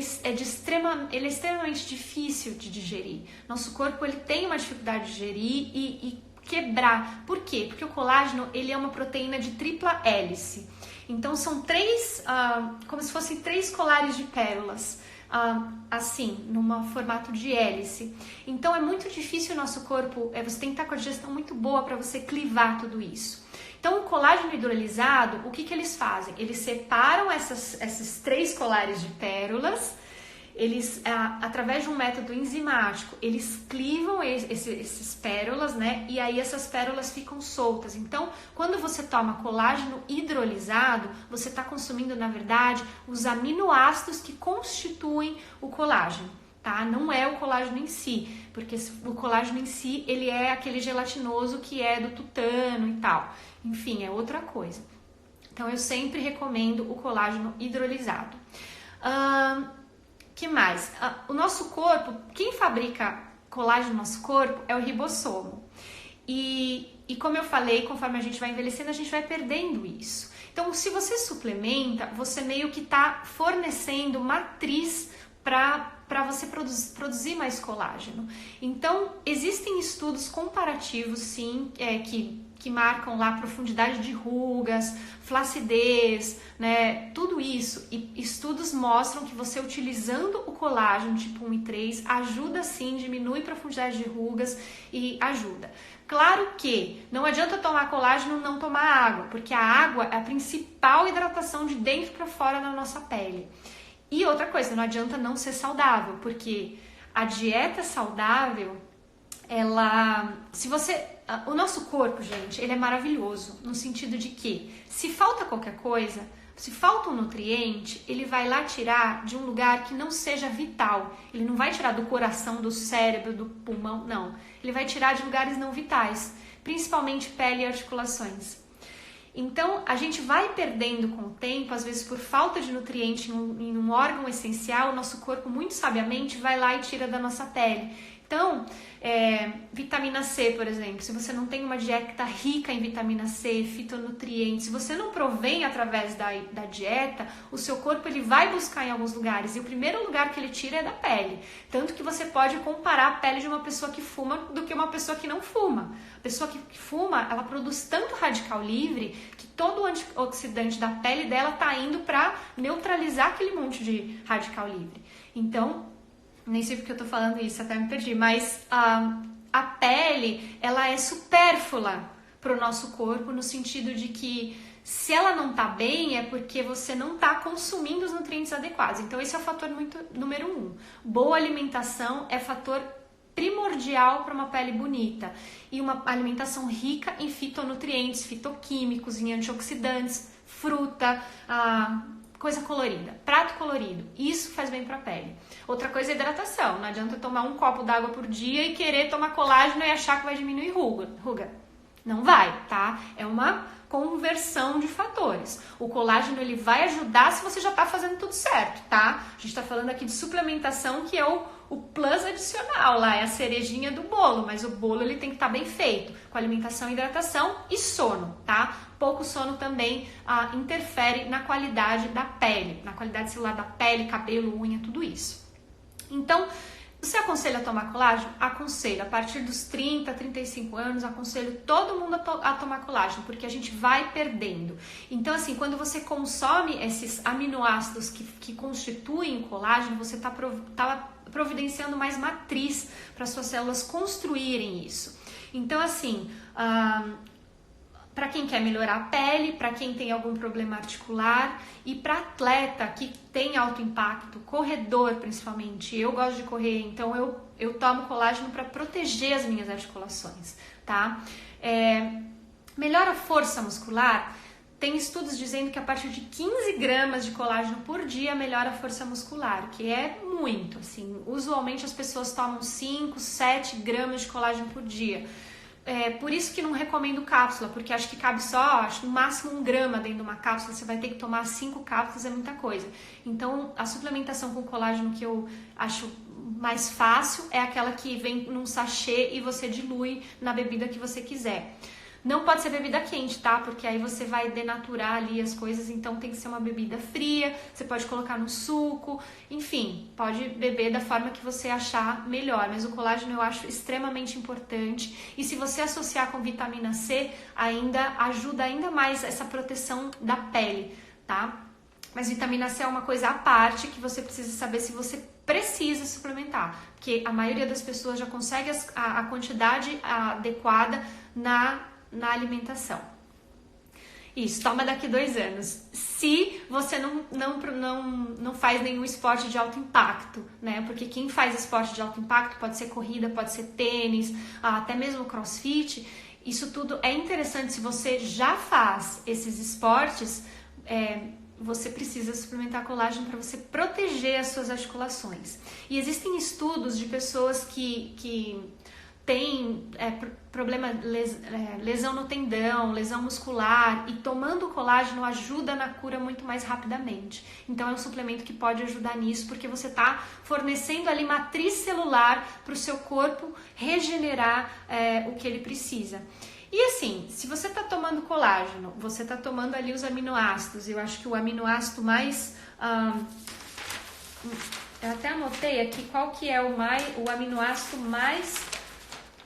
S1: extremamente difícil de digerir. Nosso corpo ele tem uma dificuldade de digerir e quebrar. Por quê? Porque o colágeno ele é uma proteína de tripla hélice. Então são 3, como se fossem 3 colares de pérolas, assim, num formato de hélice. Então é muito difícil o nosso corpo, você tem que estar com a digestão muito boa para você clivar tudo isso. Então o colágeno hidrolisado, o que eles fazem? Eles separam esses 3 colares de pérolas, eles, através de um método enzimático, eles clivam esses pérolas, né? E aí essas pérolas ficam soltas. Então, quando você toma colágeno hidrolisado, você está consumindo, na verdade, os aminoácidos que constituem o colágeno, tá? Não é o colágeno em si, porque o colágeno em si, ele é aquele gelatinoso que é do tutano e tal. Enfim, é outra coisa. Então, eu sempre recomendo o colágeno hidrolisado. Que mais? O nosso corpo, quem fabrica colágeno no nosso corpo é o ribossomo. E como eu falei, conforme a gente vai envelhecendo, a gente vai perdendo isso. Então, se você suplementa, você meio que está fornecendo matriz para você produzir mais colágeno. Então, existem estudos comparativos, sim, que marcam lá a profundidade de rugas, flacidez, né, tudo isso. E estudos mostram que você utilizando o colágeno tipo 1 e 3 ajuda sim, diminui a profundidade de rugas e ajuda. Claro que não adianta tomar colágeno e não tomar água, porque a água é a principal hidratação de dentro para fora na nossa pele. E outra coisa, não adianta não ser saudável, porque a dieta saudável, o nosso corpo, gente, ele é maravilhoso, no sentido de que se falta qualquer coisa, se falta um nutriente, ele vai lá tirar de um lugar que não seja vital. Ele não vai tirar do coração, do cérebro, do pulmão, não. Ele vai tirar de lugares não vitais, principalmente pele e articulações. Então, a gente vai perdendo com o tempo, às vezes por falta de nutriente em um órgão essencial, o nosso corpo muito sabiamente vai lá e tira da nossa pele. Então, vitamina C, por exemplo, se você não tem uma dieta rica em vitamina C, fitonutrientes, se você não provém através da dieta, o seu corpo ele vai buscar em alguns lugares, e o primeiro lugar que ele tira é da pele. Tanto que você pode comparar a pele de uma pessoa que fuma do que uma pessoa que não fuma. A pessoa que fuma, ela produz tanto radical livre que todo o antioxidante da pele dela está indo para neutralizar aquele monte de radical livre. Então, nem sei porque eu tô falando isso, até me perdi, mas a pele, ela é supérflua para o nosso corpo, no sentido de que se ela não tá bem, é porque você não tá consumindo os nutrientes adequados. Então esse é o fator número 1. Boa alimentação é fator primordial para uma pele bonita. E uma alimentação rica em fitonutrientes, fitoquímicos, em antioxidantes, fruta, coisa colorida, prato colorido, isso faz bem para a pele. Outra coisa é hidratação, não adianta tomar um copo d'água por dia e querer tomar colágeno e achar que vai diminuir ruga. Não vai, tá? É uma conversão de fatores. O colágeno ele vai ajudar se você já tá fazendo tudo certo, tá? A gente tá falando aqui de suplementação, que é o plus adicional lá, é a cerejinha do bolo, mas o bolo ele tem que estar bem feito, com alimentação, hidratação e sono, tá? Pouco sono também interfere na qualidade da pele, na qualidade celular da pele, cabelo, unha, tudo isso. Então, você aconselha a tomar colágeno? Aconselho. A partir dos 30, 35 anos, aconselho todo mundo a tomar colágeno, porque a gente vai perdendo. Então, assim, quando você consome esses aminoácidos que constituem o colágeno, você tá providenciando mais matriz para suas células construírem isso. Então, assim, para quem quer melhorar a pele, para quem tem algum problema articular e para atleta que tem alto impacto, corredor principalmente. Eu gosto de correr, então eu tomo colágeno para proteger as minhas articulações, tá? Melhora a força muscular. Tem estudos dizendo que a partir de 15 gramas de colágeno por dia melhora a força muscular, que é muito, assim. Usualmente as pessoas tomam 5, 7 gramas de colágeno por dia. Por isso que não recomendo cápsula, porque acho que cabe só, no máximo 1 grama dentro de uma cápsula, você vai ter que tomar 5 cápsulas, é muita coisa. Então, a suplementação com colágeno que eu acho mais fácil é aquela que vem num sachê e você dilui na bebida que você quiser. Não pode ser bebida quente, tá? Porque aí você vai denaturar ali as coisas, então tem que ser uma bebida fria, você pode colocar no suco, enfim, pode beber da forma que você achar melhor, mas o colágeno eu acho extremamente importante, e se você associar com vitamina C, ajuda ainda mais essa proteção da pele, tá? Mas vitamina C é uma coisa à parte que você precisa saber se você precisa suplementar, porque a maioria das pessoas já consegue a quantidade adequada na alimentação. Isso, toma daqui 2 anos. Se você não faz nenhum esporte de alto impacto, né? Porque quem faz esporte de alto impacto pode ser corrida, pode ser tênis, até mesmo crossfit. Isso tudo é interessante. Se você já faz esses esportes, você precisa suplementar colágeno para você proteger as suas articulações. E existem estudos de pessoas que tem problema, lesão no tendão, lesão muscular, e tomando colágeno ajuda na cura muito mais rapidamente. Então é um suplemento que pode ajudar nisso, porque você está fornecendo ali matriz celular para o seu corpo regenerar o que ele precisa. E assim, se você está tomando colágeno, você está tomando ali os aminoácidos. Eu acho que o aminoácido mais... eu até anotei aqui qual que é o aminoácido mais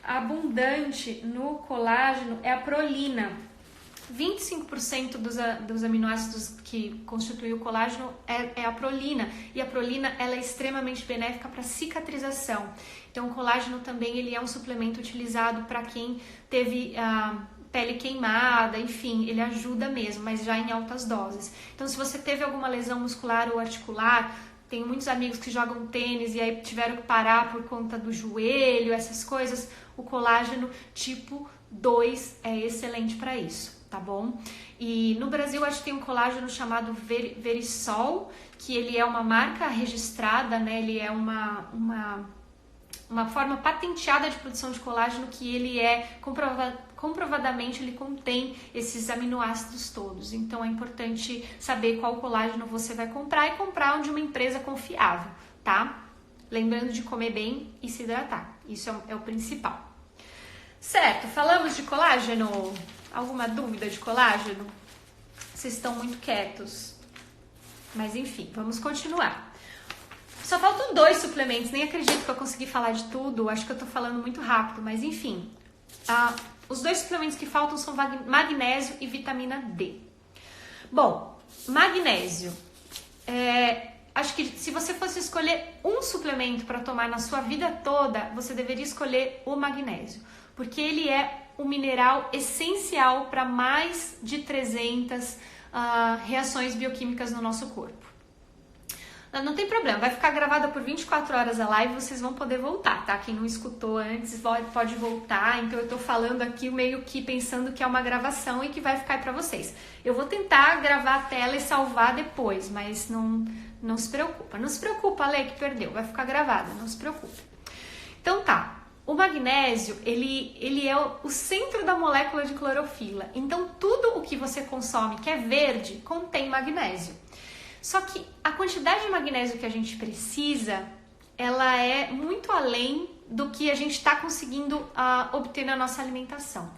S1: abundante no colágeno, é a prolina. 25% dos aminoácidos que constituem o colágeno é a prolina, e a prolina ela é extremamente benéfica para cicatrização. Então o colágeno também ele é um suplemento utilizado para quem teve pele queimada, enfim, ele ajuda mesmo, mas já em altas doses. Então se você teve alguma lesão muscular ou articular, tenho muitos amigos que jogam tênis e aí tiveram que parar por conta do joelho, essas coisas, o colágeno tipo 2 é excelente para isso, tá bom? E no Brasil acho que tem um colágeno chamado Verisol, que ele é uma marca registrada, né? Ele é uma forma patenteada de produção de colágeno, que ele é comprovadamente ele contém esses aminoácidos todos. Então é importante saber qual colágeno você vai comprar e comprar de uma empresa confiável, tá? Lembrando de comer bem e se hidratar. Isso é o principal. Certo, falamos de colágeno? Alguma dúvida de colágeno? Vocês estão muito quietos. Mas enfim, vamos continuar. Só faltam 2 suplementos, nem acredito que eu consegui falar de tudo, acho que eu tô falando muito rápido, mas enfim. Os 2 suplementos que faltam são magnésio e vitamina D. Bom, magnésio. Acho que se você fosse escolher um suplemento para tomar na sua vida toda, você deveria escolher o magnésio, porque ele é um mineral essencial para mais de 300 reações bioquímicas no nosso corpo. Não tem problema, vai ficar gravada por 24 horas a live, vocês vão poder voltar, tá? Quem não escutou antes pode voltar, então eu tô falando aqui meio que pensando que é uma gravação e que vai ficar aí pra vocês. Eu vou tentar gravar a tela e salvar depois, mas não se preocupa. Não se preocupa, Ale, que perdeu, vai ficar gravada, não se preocupe. Então tá. O magnésio, ele é o centro da molécula de clorofila. Então, tudo o que você consome que é verde contém magnésio. Só que a quantidade de magnésio que a gente precisa, ela é muito além do que a gente está conseguindo obter na nossa alimentação.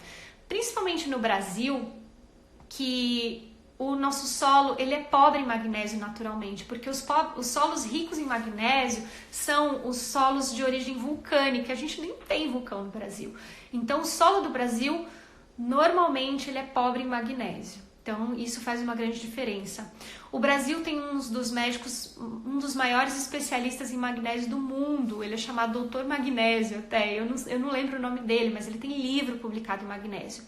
S1: Principalmente no Brasil, que o nosso solo ele é pobre em magnésio naturalmente, porque os solos ricos em magnésio são os solos de origem vulcânica. A gente nem tem vulcão no Brasil. Então, o solo do Brasil, normalmente, ele é pobre em magnésio. Então, isso faz uma grande diferença. O Brasil tem um dos maiores especialistas em magnésio do mundo. Ele é chamado Doutor Magnésio até. Eu não lembro o nome dele, mas ele tem livro publicado em magnésio.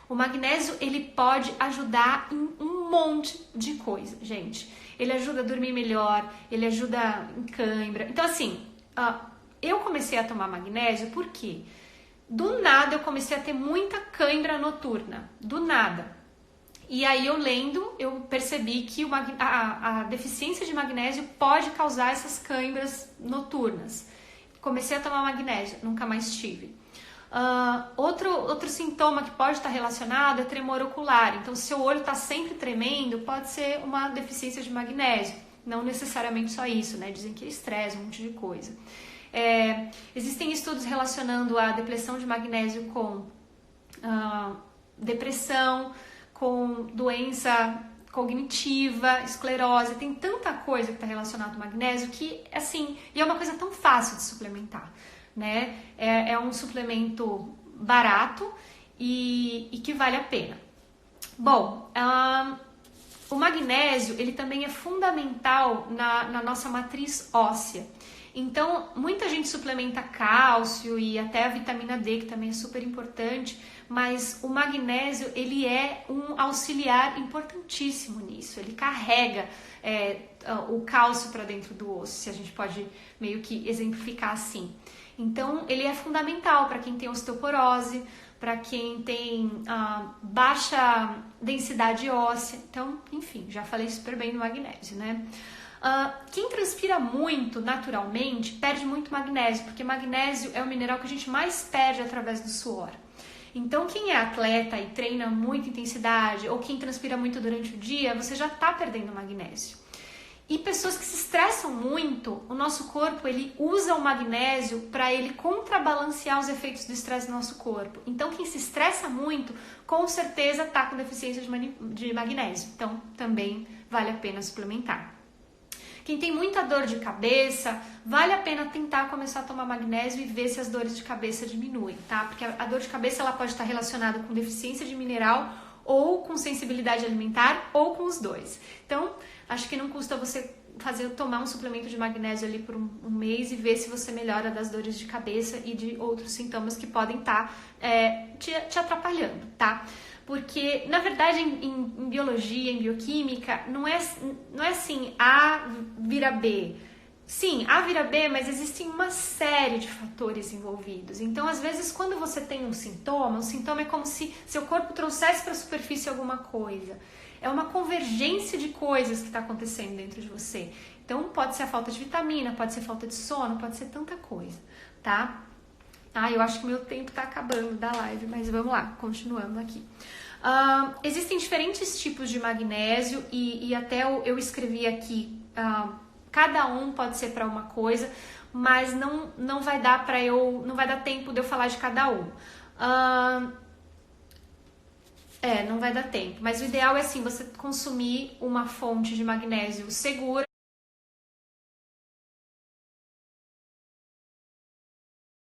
S1: O magnésio, ele pode ajudar em um monte de coisa, gente. Ele ajuda a dormir melhor, ele ajuda em cãibra. Então, assim, eu comecei a tomar magnésio porque do nada eu comecei a ter muita cãibra noturna. Do nada. E aí eu percebi que a deficiência de magnésio pode causar essas cãibras noturnas. Comecei a tomar magnésio, nunca mais tive. Outro sintoma que pode estar relacionado é tremor ocular. Então, se seu olho está sempre tremendo, pode ser uma deficiência de magnésio. Não necessariamente só isso, né? Dizem que é estresse, um monte de coisa. Existem estudos relacionando a depleção de magnésio com depressão, com doença cognitiva, esclerose. Tem tanta coisa que está relacionada ao magnésio que, assim, e é uma coisa tão fácil de suplementar. Né? É um suplemento barato e que vale a pena. Bom, o magnésio ele também é fundamental na nossa matriz óssea. Então, muita gente suplementa cálcio e até a vitamina D, que também é super importante, mas o magnésio ele é um auxiliar importantíssimo nisso. Ele carrega o cálcio para dentro do osso, se a gente pode meio que exemplificar assim. Então, ele é fundamental para quem tem osteoporose, para quem tem baixa densidade óssea. Então, enfim, já falei super bem do magnésio, né? Quem transpira muito naturalmente perde muito magnésio, porque magnésio é o mineral que a gente mais perde através do suor. Então, quem é atleta e treina muita intensidade, ou quem transpira muito durante o dia, você já está perdendo magnésio. E pessoas que se estressam muito, o nosso corpo ele usa o magnésio para ele contrabalancear os efeitos do estresse no nosso corpo. Então, quem se estressa muito, com certeza está com deficiência de magnésio. Então, também vale a pena suplementar. Quem tem muita dor de cabeça, vale a pena tentar começar a tomar magnésio e ver se as dores de cabeça diminuem, tá? Porque a dor de cabeça ela pode estar relacionada com deficiência de mineral ou com sensibilidade alimentar ou com os dois. Então, acho que não custa você tomar um suplemento de magnésio ali por um mês e ver se você melhora das dores de cabeça e de outros sintomas que podem estar te atrapalhando, tá? Porque, na verdade, em biologia, em bioquímica, não é assim, A vira B. Sim, A vira B, mas existem uma série de fatores envolvidos. Então, às vezes, quando você tem um sintoma é como se seu corpo trouxesse para a superfície alguma coisa. É uma convergência de coisas que está acontecendo dentro de você. Então, pode ser a falta de vitamina, pode ser falta de sono, pode ser tanta coisa, tá? Eu acho que meu tempo está acabando da live, mas vamos lá, continuando aqui. Existem diferentes tipos de magnésio e até eu escrevi aqui, cada um pode ser para uma coisa, mas não vai dar não vai dar tempo de eu falar de cada um. Não vai dar tempo. Mas o ideal é assim, você consumir uma fonte de magnésio segura.